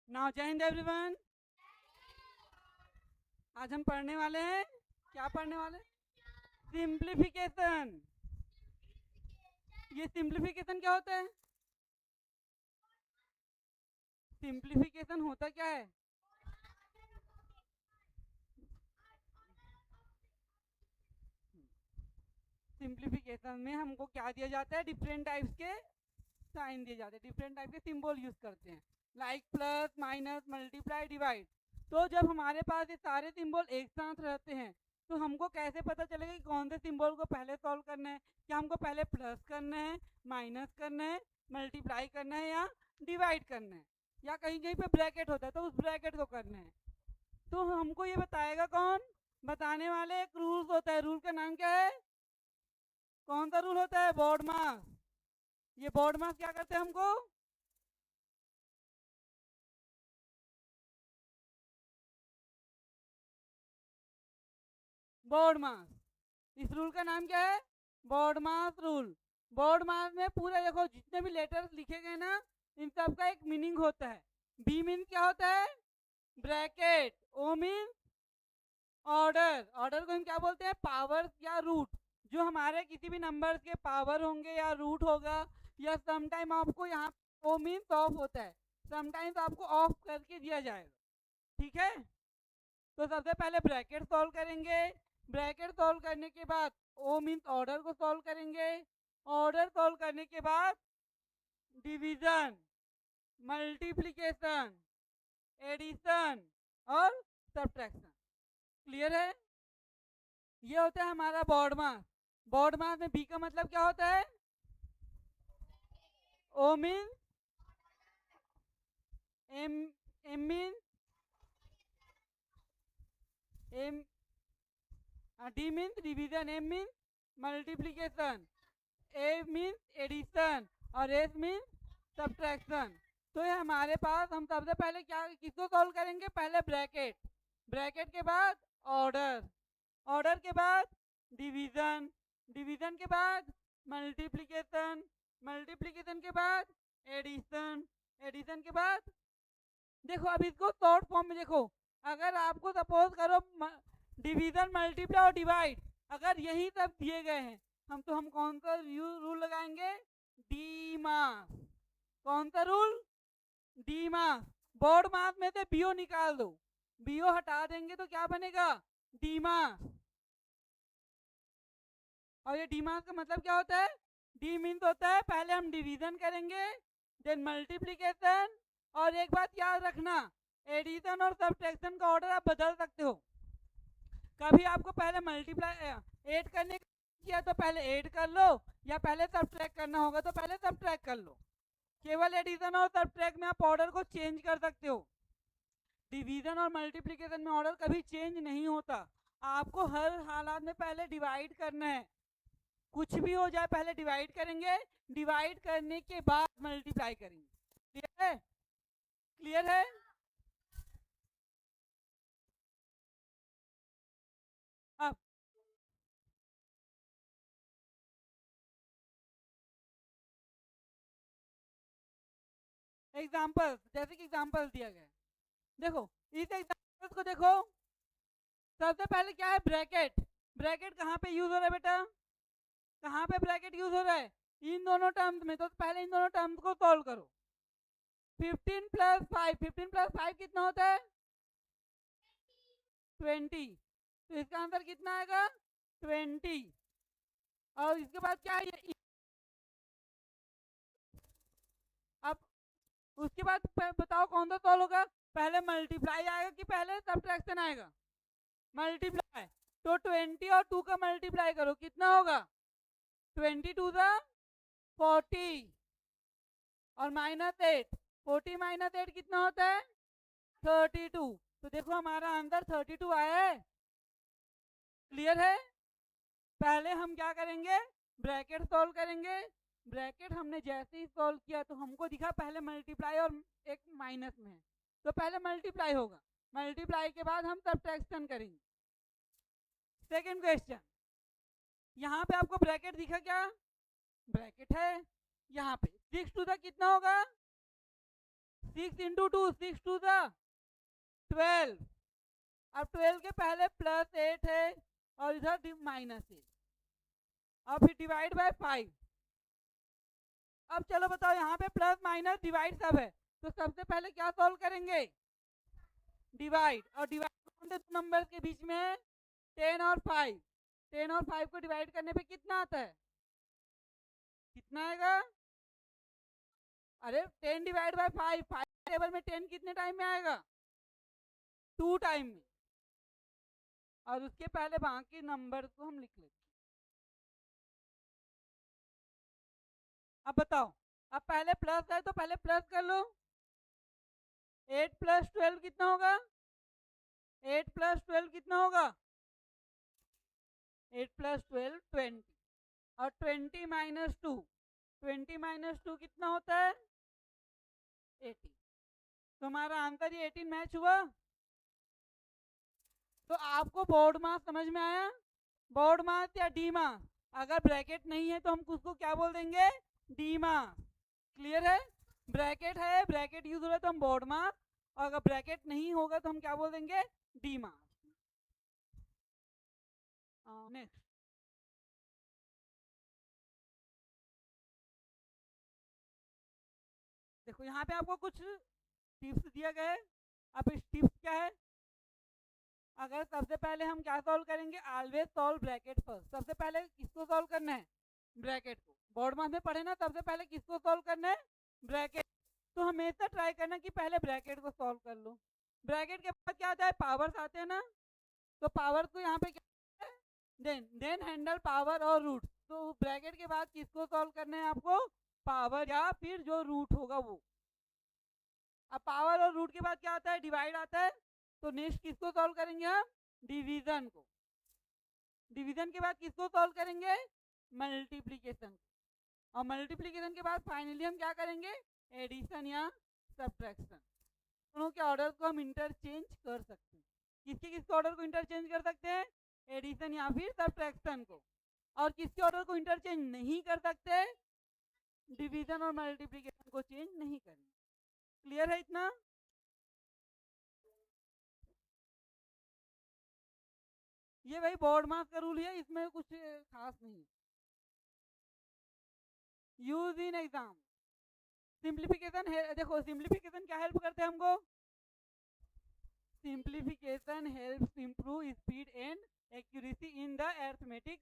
Now जय Hind everyone. आज हम पढ़ने वाले हैं, क्या पढ़ने वाले? सिंप्लीफिकेशन। ये सिंप्लीफिकेशन क्या होता है? सिंप्लीफिकेशन होता क्या है? सिंप्लीफिकेशन में हमको क्या दिया जाता है? डिफरेंट टाइप्स के साइन दिए जाते हैं, डिफरेंट टाइप के सिंबल यूज करते हैं, like plus, minus, multiply, divide. तो जब हमारे पास ये सारे सिंबल एक साथ रहते हैं तो हमको कैसे पता चलेगा कि कौन से सिंबल को पहले सॉल्व करना है? क्या हमको पहले प्लस करना है, माइनस करना है, मल्टीप्लाई करना है या डिवाइड करना है, या कहीं कहीं पे ब्रैकेट होता है तो उस ब्रैकेट को करना है? तो हमको ये बताएगा कौन? बताने वाले एक रूल्स होता है। रूल का नाम क्या है? कौन सा रूल होता है? BODMAS। ये BODMAS क्या करते हैं हमको? BODMAS। इस रूल का नाम क्या है? BODMAS rule. BODMAS में पूरे देखो जितने भी लेटर्स लिखे गए ना, इन सब का एक मीनिंग होता है। B मीन क्या होता है? Bracket. O mean order. Order को हम क्या बोलते हैं? पावर्स या रूट। जो हमारे किसी भी नंबर्स के पावर होंगे या रूट होगा, या समटाइम आपको यहाँ O मीन्स ऑफ होता है, समटाइम्स आपको ऑफ करके दिया जाएगा। ठीक है, तो सबसे पहले ब्रैकेट सॉल्व करेंगे। ब्रैकेट सॉल्व करने के बाद O मीन्स ऑर्डर को सॉल्व करेंगे। ऑर्डर सॉल्व करने के बाद डिवीजन, मल्टीप्लिकेशन, एडिशन और सब्ट्रैक्शन। क्लियर है? ये होता है हमारा BODMAS। BODMAS में B का मतलब क्या होता है? O means M, M means M, D means division, M means multiplication, A means addition और S मीन्स सब्ट्रैक्शन। तो ये हमारे पास, हम सबसे पहले क्या किसको सॉल्व करेंगे? पहले ब्रैकेट, ब्रैकेट के बाद ऑर्डर, ऑर्डर के बाद डिवीजन, डिवीजन के बाद मल्टीप्लिकेशन, मल्टीप्लिकेशन के बाद एडिशन, एडिशन के बाद देखो अब इसको शॉर्ट फॉर्म में देखो। अगर आपको सपोज करो डिवीजन, मल्टीप्लाई और डिवाइड अगर यही सब दिए गए हैं, हम कौन सा रूल लगाएंगे? DMAS। कौन सा रूल? DMAS। BODMAS में से BO निकाल दो, BO हटा देंगे तो क्या बनेगा? DMAS। और ये DMAS का मतलब क्या होता है? D मीन्स होता है पहले हम डिवीजन करेंगे, देन मल्टीप्लिकेशन, और एक बात याद रखना, एडिशन और सब्ट्रैक्शन का ऑर्डर आप बदल सकते हो। कभी आपको पहले मल्टीप्लाई ऐड करने किया तो पहले ऐड कर लो, या पहले सब्ट्रैक्ट करना होगा तो पहले सब्ट्रैक्ट कर लो। केवल एडिशन और सब्ट्रैक्ट में आप ऑर्डर को चेंज कर सकते हो। डिवीजन और मल्टीप्लिकेशन में ऑर्डर कभी चेंज नहीं होता। आपको हर हालात में पहले डिवाइड करना है, कुछ भी हो जाए पहले डिवाइड करेंगे, डिवाइड करने के बाद मल्टीप्लाई करेंगे। क्लियर है? क्लियर है? अब एग्जाम्पल्स, जैसे कि एग्जाम्पल्स दिया गया है, देखो इस एग्जाम्पल्स को देखो। सबसे पहले क्या है? ब्रैकेट। ब्रैकेट कहाँ पे यूज हो रहा है बेटा? कहाँ पे ब्रैकेट यूज हो रहा है? इन दोनों टर्म्स में। तो पहले इन दोनों टर्म्स को सॉल्व करो। 15 प्लस 5, 15 प्लस 5 कितना होता है? 20। तो इसका आंसर कितना आएगा? 20। और इसके बाद क्या है? अब उसके बाद बताओ कौन सा सॉल्व होगा? पहले मल्टीप्लाई आएगा कि पहले सब्ट्रैक्शन आएगा? मल्टीप्लाई। तो 20 और 2 का मल्टीप्लाई करो, कितना होगा? 20 टू द 40 और -8, 40 -8 कितना होता है? 32। तो देखो हमारा आंसर 32 आया है। क्लियर है? पहले हम क्या करेंगे? ब्रैकेट सॉल्व करेंगे। ब्रैकेट हमने जैसे ही सॉल्व किया तो हमको दिखा पहले मल्टीप्लाई और एक माइनस में है, तो पहले मल्टीप्लाई होगा, मल्टीप्लाई के बाद हम सब्ट्रैक्शन करेंगे। सेकंड क्वेश्चन, यहाँ पे आपको ब्रैकेट दिखा क्या? ब्रैकेट है यहाँ पे। 6 टू द कितना होगा? 6 इंटू 2, 6 टू द 12। अब 12 के पहले +8 है और इधर -8। अब फिर डिवाइड बाय 5। अब चलो बताओ, यहाँ पे प्लस माइनस डिवाइड सब है, तो सबसे पहले क्या सॉल्व करेंगे? डिवाइड। और डिवाइड कौन से नंबर के बीच में है? 10 और 5। 10 और 5 को डिवाइड करने पे कितना आता है? कितना आएगा? अरे 10 डिवाइड बाय 5, 5 टेबल में 10 कितने टाइम में आएगा? 2 टाइम में। और उसके पहले बाकी नंबर को हम लिख लेते। अब बताओ, अब पहले प्लस है तो पहले प्लस कर लो। 8 + 12 कितना होगा? 8 + 12 कितना होगा? 8 + 12 20। और 20 - 2, 20 - 2 कितना होता है? 18। तो हमारा आंसर ये 18 मैच हुआ। तो आपको बोर्ड मास समझ में आया? बोर्ड मास या डी मास? अगर ब्रैकेट नहीं है तो हम उसको क्या बोल देंगे? डी मास। क्लियर है? ब्रैकेट है, ब्रैकेट यूज हो रहा है तो हम बोर्ड मास, और अगर ब्रैकेट नहीं होगा तो हम क्या बोल देंगे? डी मास। नेक्स्ट, देखो यहाँ पे आपको कुछ टिप्स दिया गया है। अब इस टिप्स क्या है? अगर सबसे पहले हम क्या सॉल्व करेंगे? Always solve bracket first. सबसे पहले किसको सॉल्व करना है? ब्रैकेट को। बोर्ड मास में पढ़े ना, सबसे पहले किसको सॉल्व करना है? ब्रैकेट। तो हमेशा ट्राई करना कि पहले ब्रैकेट को सॉल्व कर लो। ब्रैकेट के बाद क्या आता है? पावर्स आते हैं ना, तो पावर को यहाँ पे क्या है? देन हैंडल पावर और रूट। तो ब्रैकेट के बाद किसको सॉल्व करना है आपको? पावर या फिर जो रूट होगा वो। अब पावर और रूट के बाद क्या आता है? डिवाइड आता है। तो नेक्स्ट किसको सॉल्व करेंगे हम? डिवीजन को। डिवीजन के बाद किसको सॉल्व करेंगे? मल्टीप्लीकेशन। और मल्टीप्लीकेशन के बाद फाइनली हम क्या करेंगे? एडिशन या सब्ट्रैक्शन। दोनों के ऑर्डर को हम इंटरचेंज कर सकते हैं। किसके किसके ऑर्डर को इंटरचेंज कर सकते हैं? एडिशन या फिर सब्ट्रैक्शन को। और किसके ऑर्डर को इंटरचेंज नहीं कर सकते? डिवीजन और मल्टीप्लीकेशन को चेंज नहीं करेंगे। क्लियर है इतना? ये भाई बोर्ड मास का रूल है, इसमें कुछ खास नहीं। Use in exam. सिंप्लीफिकेशन है, देखो सिंप्लीफिकेशन क्या हेल्प करते हैं हमको? Simplification helps improve speed and accuracy in the arithmetic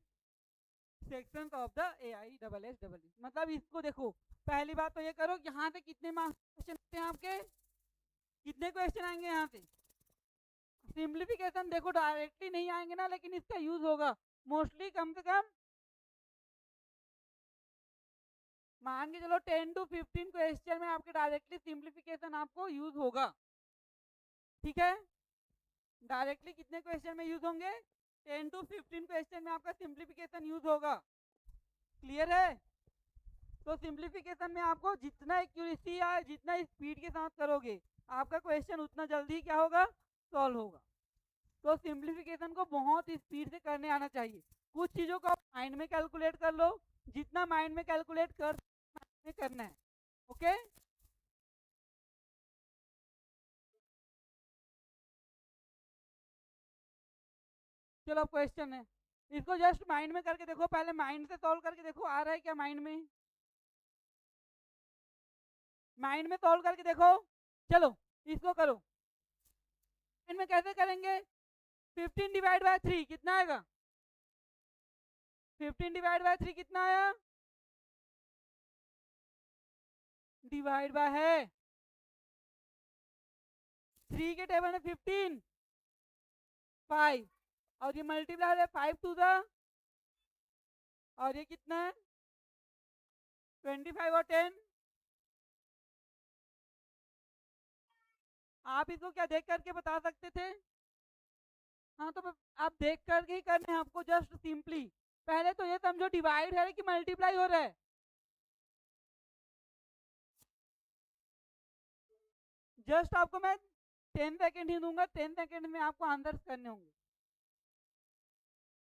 sections of the AISSEE। मतलब इसको देखो, पहली बात तो ये करो कि यहाँ से कितने मार्क्स क्वेश्चन आते हैं आपके? कितने क्वेश्चन आएंगे यहाँ से? सिंप्लीफिकेशन देखो डायरेक्टली नहीं आएंगे ना, लेकिन इसका यूज होगा मोस्टली। कम से कम मान के चलो 10 to 15 क्वेश्चन में आपके डायरेक्टली सिंप्लीफिकेशन आपको यूज होगा। ठीक है? डायरेक्टली कितने क्वेश्चन में यूज होंगे? 10 to 15 क्वेश्चन में आपका सिंप्लीफिकेशन यूज होगा। क्लियर है? तो सिंप्लीफिकेशन में आपको जितना एक्यूरेसी या जितना स्पीड के साथ करोगे, आपका क्वेश्चन उतना जल्दी क्या होगा? सॉल्व होगा। तो सिंप्लीफिकेशन को बहुत स्पीड से करने आना चाहिए। कुछ चीज़ों को आप माइंड में कैलकुलेट कर लो, जितना माइंड में कैलकुलेट कर करना है। ओके? चलो अब क्वेश्चन है, इसको जस्ट माइंड में करके देखो। पहले माइंड से सॉल्व करके देखो, आ रहा है क्या माइंड में? माइंड में सॉल्व करके देखो। चलो इसको करो। माइंड में कैसे करेंगे? 15 डिवाइड बाय 3 कितना आएगा? 15 डिवाइड बाय 3 कितना आया? डिवाइड बाय है 3 के टेबल में 15, 5, और ये मल्टीप्लाई है 5 टू द, और ये कितना है? 25 और 10। आप इसको क्या देख करके बता सकते थे? हाँ, तो आप देख करके ही करने हैं आपको। जस्ट सिंपली पहले तो ये समझो डिवाइड है कि मल्टीप्लाई हो रहा है। जस्ट आपको मैं 10 सेकेंड ही दूंगा, 10 सेकेंड में आपको आंसर करने होंगे।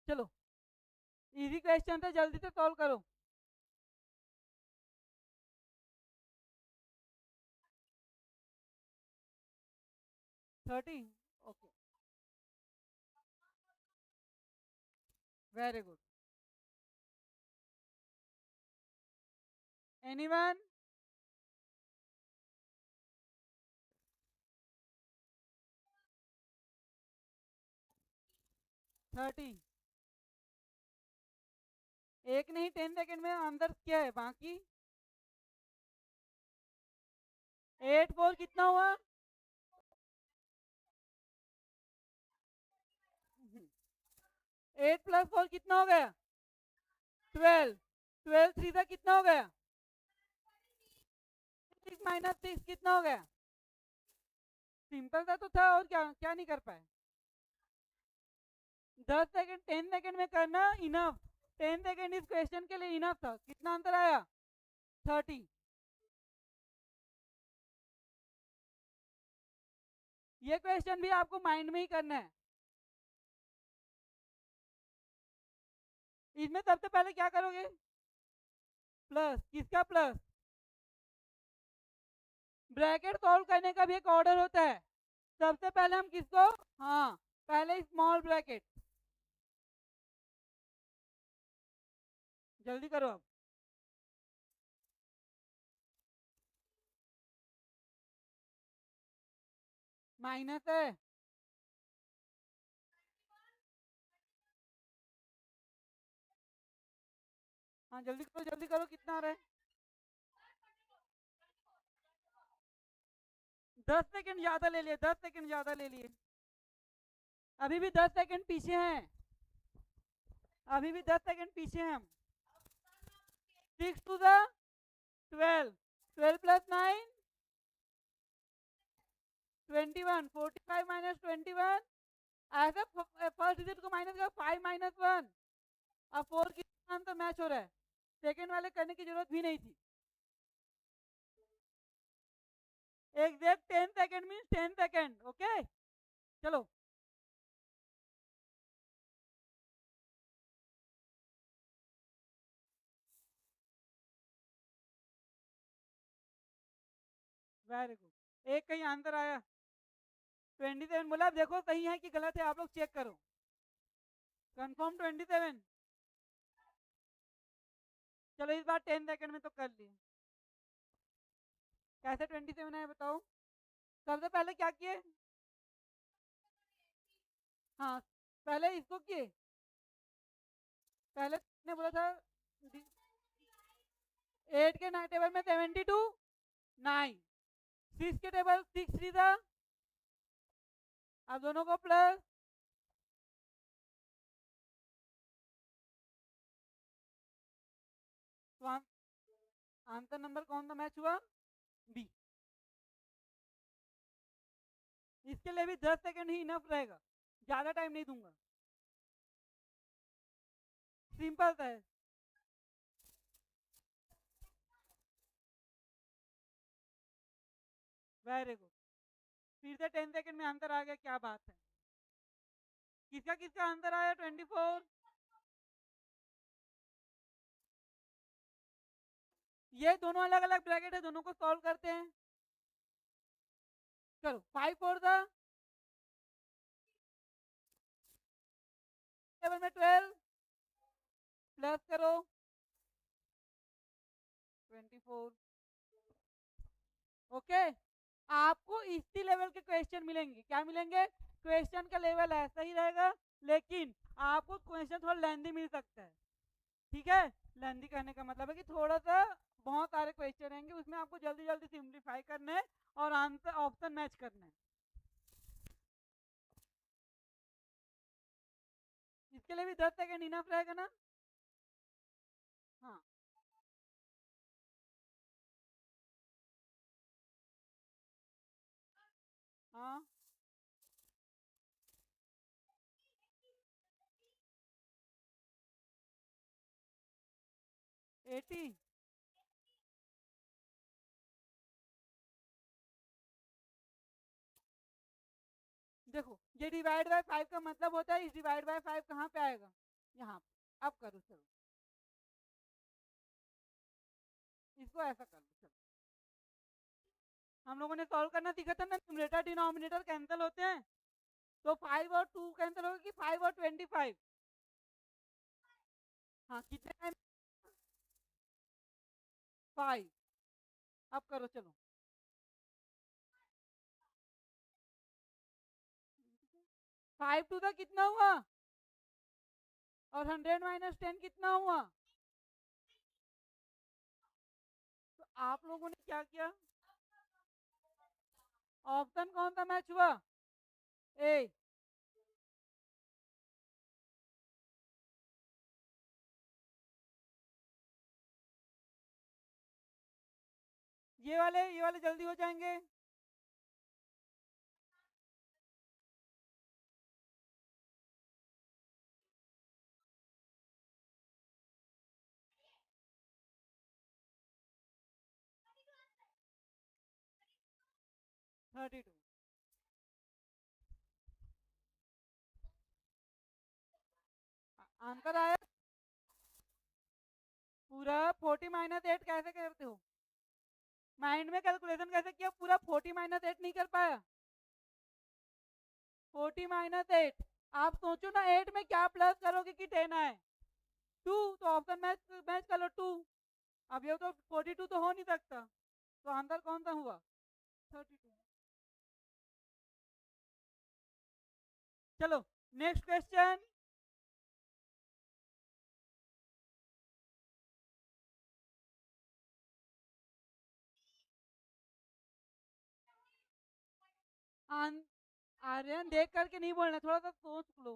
चलो इजी क्वेश्चन है, जल्दी से सॉल्व करो। 30. Okay, very good. Anyone? Thirty. एक नहीं, 10 सेकेंड में आंसर क्या है बाकी? 8 4 कितना हुआ? 8 प्लस 4 कितना हो गया? 12. 12 3 था, कितना हो गया? 6 माइनस 6 कितना हो गया? सिंपल सा तो था, और क्या क्या नहीं कर पाए? 10 सेकेंड 10 सेकेंड में करना इनफ. 10 सेकेंड इस क्वेश्चन के लिए इनफ था. कितना आंसर आया? 30. ये क्वेश्चन भी आपको माइंड में ही करना है. इसमें सबसे पहले क्या करोगे? प्लस. किसका प्लस? ब्रैकेट सॉल्व करने का भी एक ऑर्डर होता है. सबसे पहले हम किसको, हाँ, पहले स्मॉल ब्रैकेट. जल्दी करो अब. माइनस है. हाँ जल्दी करो, कितना आ रहा है? 10 सेकेंड ज्यादा ले लिए, 10 सेकेंड ज्यादा ले लिए. अभी भी 10 सेकेंड पीछे हैं. अभी भी 10 सेकेंड पीछे हैं हम. 6 टू द 12. 12 प्लस 9 21. 45 माइनस 21. ऐसे फर्स्ट डिजिट को माइनस कर, 5 माइनस 1. अब 4 की आंसर मैच हो रहा है. सेकेंड वाले करने की जरूरत भी नहीं थी. Exact 10 second means 10 second. Okay, चलो. Very good. एक कहीं आंसर आया. 27 बोला. देखो सही है कि गलत है, आप लोग चेक करो. कंफर्म 27. चलो इस बार 10 सेकेंड में तो कर लिए. कैसे 27 है बताओ? सबसे पहले क्या किए? हाँ, पहले इसको किए. पहले ने बोला था 8 के टेबल में 72. 9. 6 के टेबल 6 थ्री था. अब दोनों को प्लस. तो आंसर नंबर कौन सा मैच हुआ? बी. इसके लिए भी 10 सेकेंड ही इनफ रहेगा, ज्यादा टाइम नहीं दूंगा. सिंपल सा है. Very good. फिर से 10 सेकेंड में आंसर आ गया, क्या बात है. किसका किसका आंसर आया? 24. ये दोनों अलग अलग ब्रैकेट है, दोनों को सॉल्व करते हैं. चलो 5 4 था. टेबल में 12 प्लस करो 24. ओके. आपको इसी लेवल के क्वेश्चन मिलेंगे. क्या मिलेंगे? क्वेश्चन का लेवल ऐसा ही रहेगा, लेकिन आपको क्वेश्चन थोड़ा लेंदी मिल सकता है. ठीक है. लेंदी कहने का मतलब है कि थोड़ा सा बहुत सारे क्वेश्चन रहेंगे, उसमें आपको जल्दी जल्दी सिंप्लीफाई करना है और आंसर ऑप्शन मैच करना है. इसके लिए भी 10 सेकेंड इनफ रहेगा ना? हाँ. हाँ. 80. देखो, ये डिवाइड बाय 5 का मतलब होता है, इस डिवाइड बाय 5 कहाँ पे आएगा? यहाँ पे. अब करो चलो, इसको ऐसा कर लो. चलो हम लोगों ने सॉल्व करना सीखा था ना, न्यूमरेटर डिनोमिनेटर कैंसिल होते हैं, तो 5 और 2 कैंसिल होगा कि 5 और 25। हाँ कितने टाइम? 5। अब करो चलो। 5 टू द कितना हुआ? और 100 माइनस 10 कितना हुआ? तो आप लोगों ने क्या किया? ऑप्शन कौन सा मैच हुआ? ए। ये वाले जल्दी हो जाएंगे। Thirty two. आंसर आया पूरा 40 माइनस 8 कैसे करते हो? माइंड में कैलकुलेशन कैसे किया? पूरा 40 माइनस 8 नहीं कर पाया। 40 माइनस 8, आप सोचो ना 8 में क्या प्लस करोगे कि 10 आए? 2, तो ऑप्शन मैच मैच कर लो 2। अब ये तो 42 तो हो नहीं सकता, तो आंसर कौन सा हुआ? 32। चलो नेक्स्ट क्वेश्चन। आर्यन देख करके नहीं बोलना, थोड़ा सा सोच लो।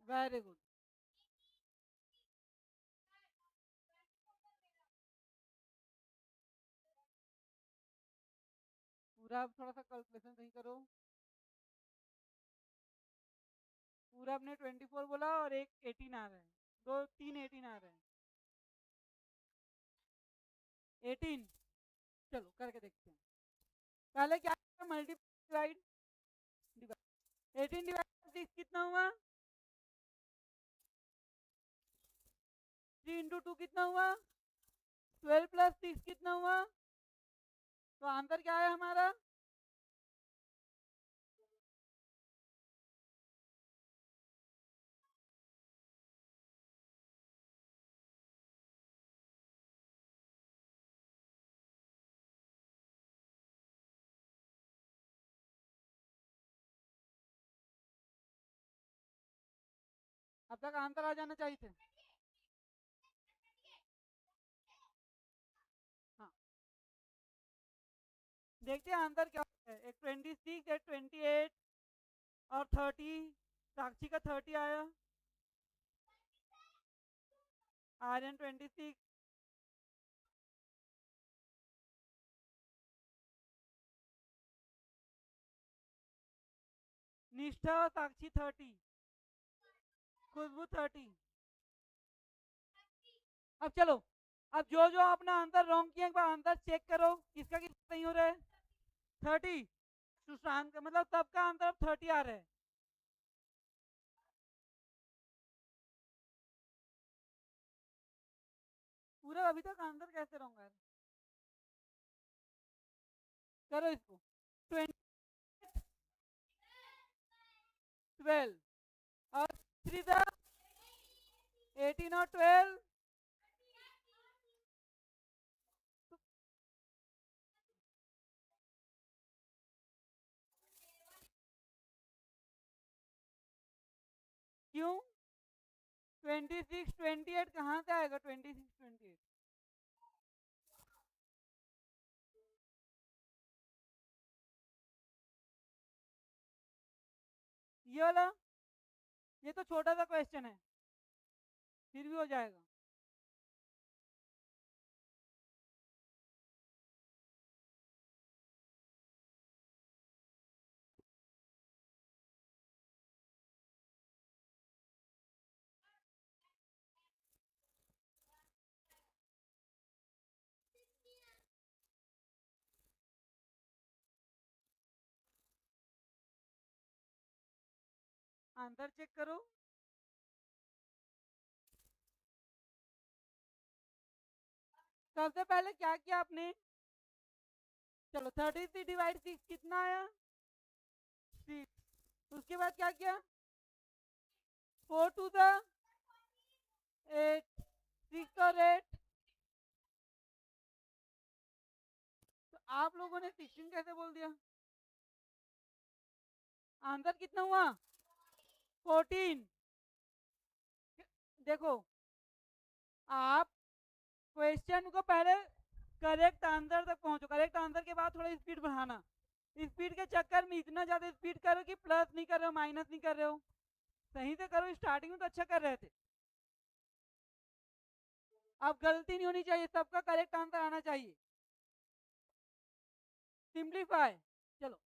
Very good. पूरा थोड़ा सा कैलकुलेशन सही करो। पूरा अपने 24 बोला और एक 18 आ रहा है, दो 3 18 आ रहे हैं। 18। चलो करके देखते हैं। पहले क्या? Multiply divide. 18 डिवाइड 6 कितना हुआ? 3 इंटू 2 कितना हुआ? 12 प्लस 6 कितना हुआ? तो आंसर क्या है हमारा? अब तक आंसर आ जाना चाहिए थे। हाँ देखते हैं आंसर क्या है। एक 26, एक 28 और 30। साक्षी का 30 आया। आर्यन 26। निष्ठा और साक्षी 30। खुशबू 30। अब चलो, अब जो जो अपना आंसर रॉन्ग किया एक बार आंसर चेक करो, किसका किसका सही हो रहा है। 30 सुशांत का, मतलब सबका आंसर अब 30 आ रहा है। पूरा अभी तक आंसर कैसे रॉन्ग है? करो इसको। 20, 12 और 3 था 18 और 12। क्यों 26 28 कहाँ से आएगा? 26 28 ये वाला, ये तो छोटा सा क्वेश्चन है, फिर भी हो जाएगा। आंसर चेक करो। सबसे पहले क्या किया आपने? चलो 33 डिवाइड 6 कितना आया? 6। उसके बाद क्या किया? 4 टू द 8, 6 और 8। तो आप लोगों ने 16 कैसे बोल दिया? आंसर कितना हुआ? 14। देखो, आप क्वेश्चन को पहले करेक्ट आंसर तक पहुंचो, करेक्ट आंसर के बाद थोड़ा स्पीड बढ़ाना। स्पीड के चक्कर में इतना ज्यादा स्पीड करो कि प्लस नहीं कर रहे हो, माइनस नहीं कर रहे हो। सही से करो, स्टार्टिंग में तो अच्छा कर रहे थे। अब गलती नहीं होनी चाहिए, सबका करेक्ट आंसर आना चाहिए। सिंप्लीफाई। चलो,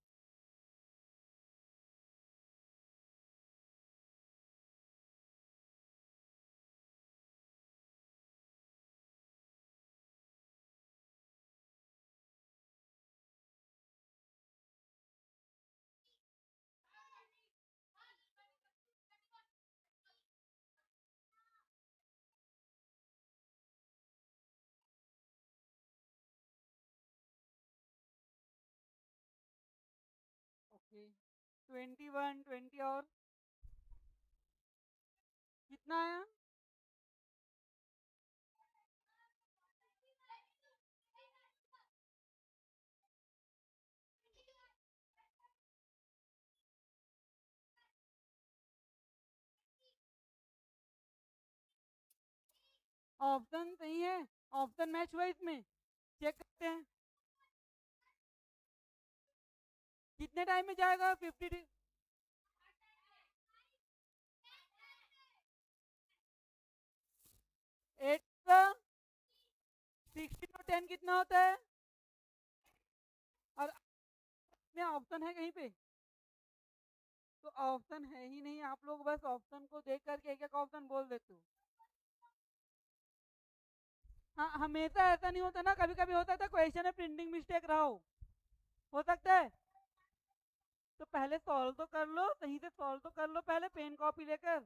ओके। 21, 20 और कितना आया? ऑप्शन सही है, ऑप्शन मैच हुआ इसमें। चेक करते हैं कितने टाइम में जाएगा 50। 8 का 16 और 10 कितना होता है? और इसमें ऑप्शन है कहीं पे? तो ऑप्शन है ही नहीं, आप लोग बस ऑप्शन को देख करके एक एक ऑप्शन बोल देते हो। हाँ, हमेशा ऐसा नहीं होता ना, कभी कभी होता था क्वेश्चन में प्रिंटिंग मिस्टेक रहा हो सकता है। तो पहले सॉल्व तो कर लो, सही से सॉल्व तो कर लो पहले, पेन कॉपी लेकर।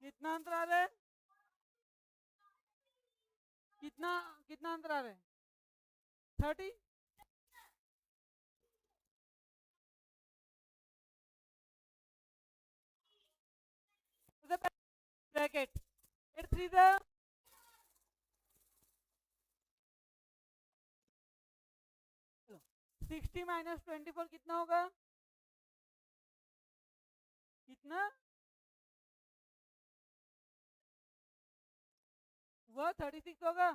कितना अंतर आ रहा है? कितना कितना अंतर आ रहा है? 30। ब्रैकेट 8 3 60 माइनस 24 कितना होगा? कितना? वह 36 होगा।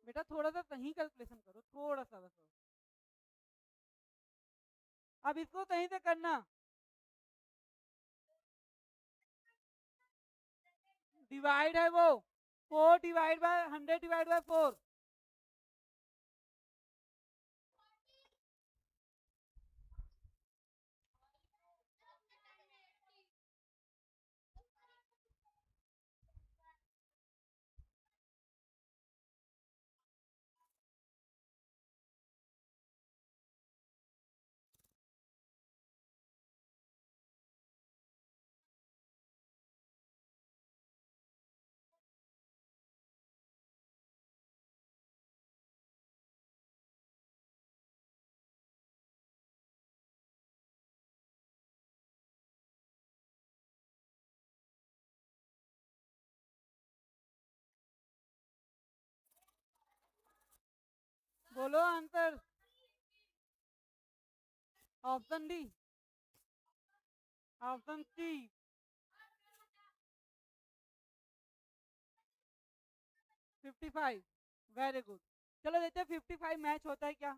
बेटा थोड़ा सा सही कैलकुलेशन करो, थोड़ा सा बस। अब इसको सही से करना। डिवाइड है वो, 4 डिवाइड बाय 100 डिवाइड बाय 4। बोलो answer. Option D. Option C. Fifty five. Very good. चलो देखते हैं 55 मैच होता है क्या।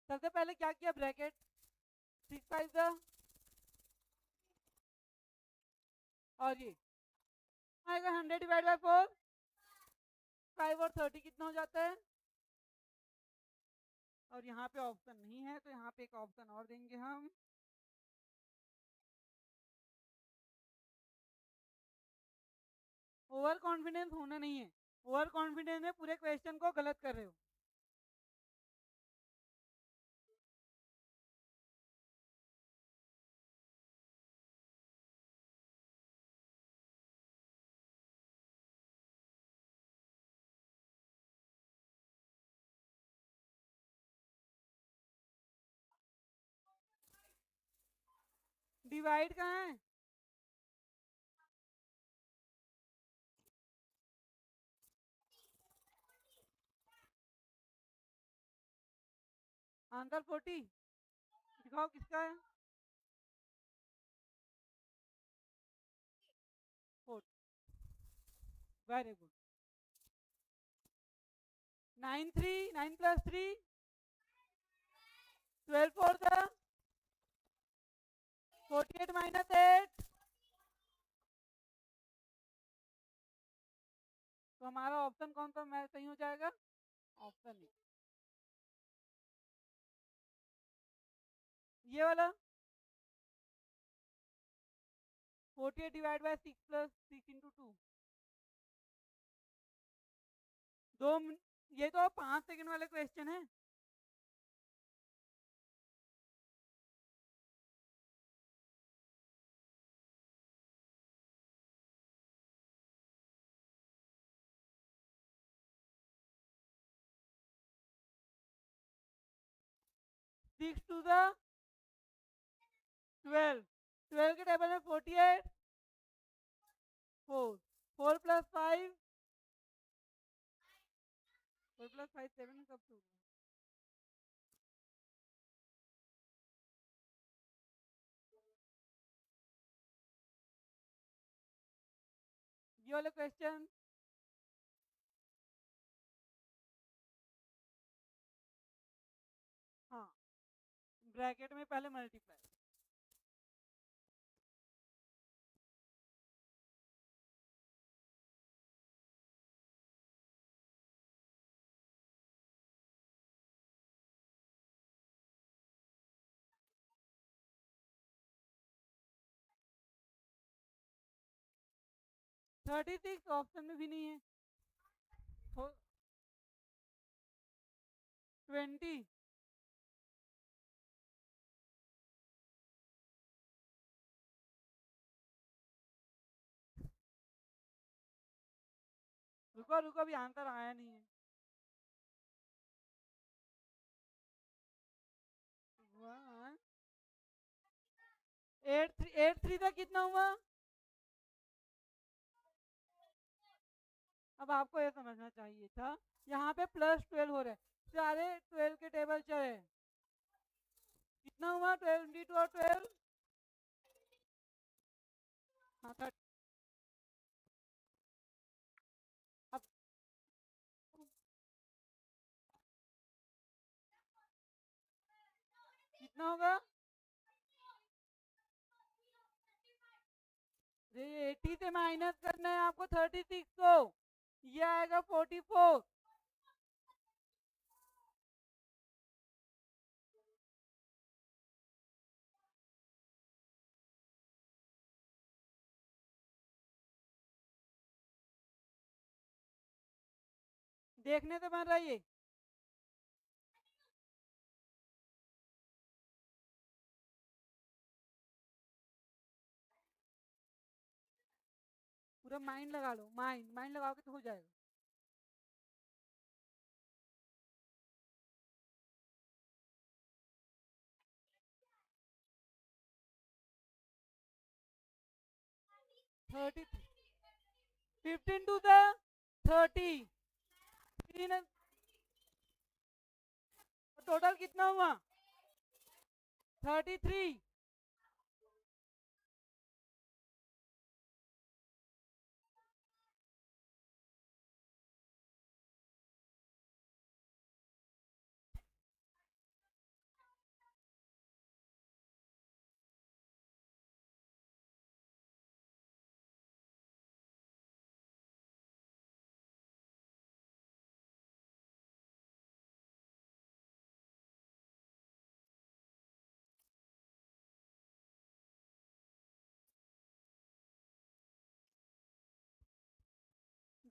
सबसे पहले क्या किया, ब्रैकेट 6 5 और ये आएगा 100 डिवाइड बाय 4, 5 और 30 कितना हो जाता है। और यहाँ पे ऑप्शन नहीं है तो यहाँ पे एक ऑप्शन और देंगे हम। ओवर कॉन्फिडेंस होना नहीं है, ओवर कॉन्फिडेंस में पूरे क्वेश्चन को गलत कर रहे हो। डिवाइड कहाँ है, आंसर 40। दिखाओ किसका है, 40। Very good. 9 3 9 plus 3 12 4 48 minus 8। तो हमारा ऑप्शन कौन सा मैच सही हो जाएगा, ऑप्शन ए, ये वाला। 48 डिवाइड बाय 6 प्लस 6 इंटू 2। ये तो 5 सेकंड वाले क्वेश्चन है। सिक्स टू 12, 12 के टेबल में 48, 4, 4 प्लस 5, 4 प्लस 5 7 कब से होगा। ये वाले क्वेश्चन हाँ, ब्रैकेट में पहले मल्टीप्लाई। थर्टी सिक्स ऑप्शन में भी नहीं है। 20। रुको रुको, अभी आंसर आया नहीं है। 1 8 3 का कितना हुआ। अब आपको ये समझना चाहिए था, यहाँ पे +12 हो रहा है, सारे 12 के टेबल चले, कितना हुआ 22 और 12। हाँ 30। अब कितना होगा, ये 80 से माइनस करना है आपको 36 को, ये आएगा 44। देखने से बन रहा है ये। पूरा माइंड लगा लो, माइंड माइंड लगाओगे तो हो जाएगा। थर्टी 15 टू 30, टोटल कितना हुआ 33।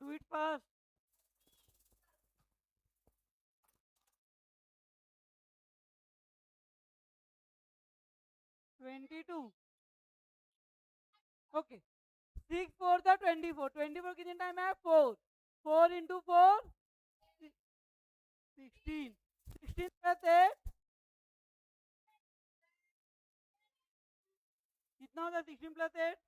Do it fast. 22. ओके. 6 4 था 24. 24 कितने टाइम है? 4. 4 इंटू 4 16. 16 प्लस 8 कितना होता है? 16 प्लस 8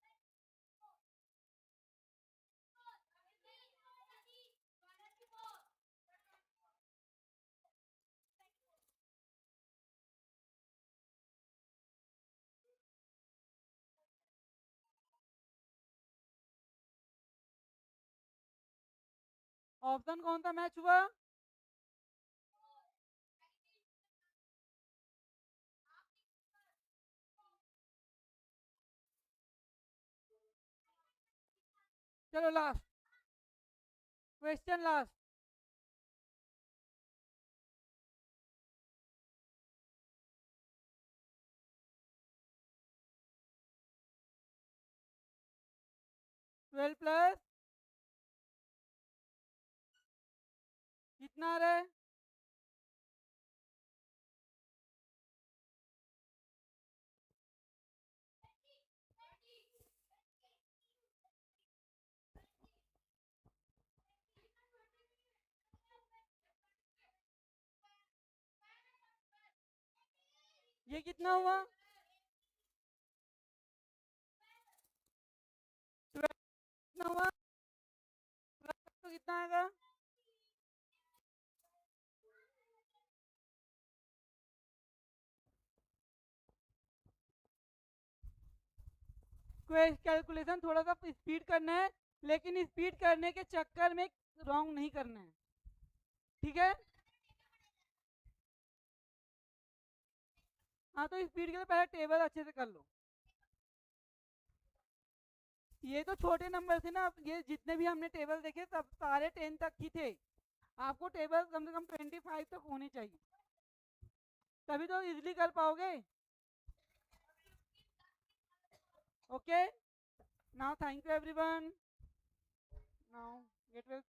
ऑप्शन कौन सा मैच हुआ? चलो last question. Last. Twelve plus कितना आ रहा है? ये कितना हुआ? 12 कितना हुआ? तो कितना आएगा? कैलकुलेशन थोड़ा सा स्पीड करना है, लेकिन स्पीड करने के चक्कर में रॉन्ग नहीं करना है. ठीक है. हाँ तो स्पीड के लिए पहले टेबल अच्छे से कर लो. ये तो छोटे नंबर थे ना, ये जितने भी हमने टेबल देखे सब सारे 10 तक ही थे. आपको टेबल कम से कम 25 तक होने चाहिए, तभी तो इजीली कर पाओगे. Okay. Now thank you everyone. Now get well.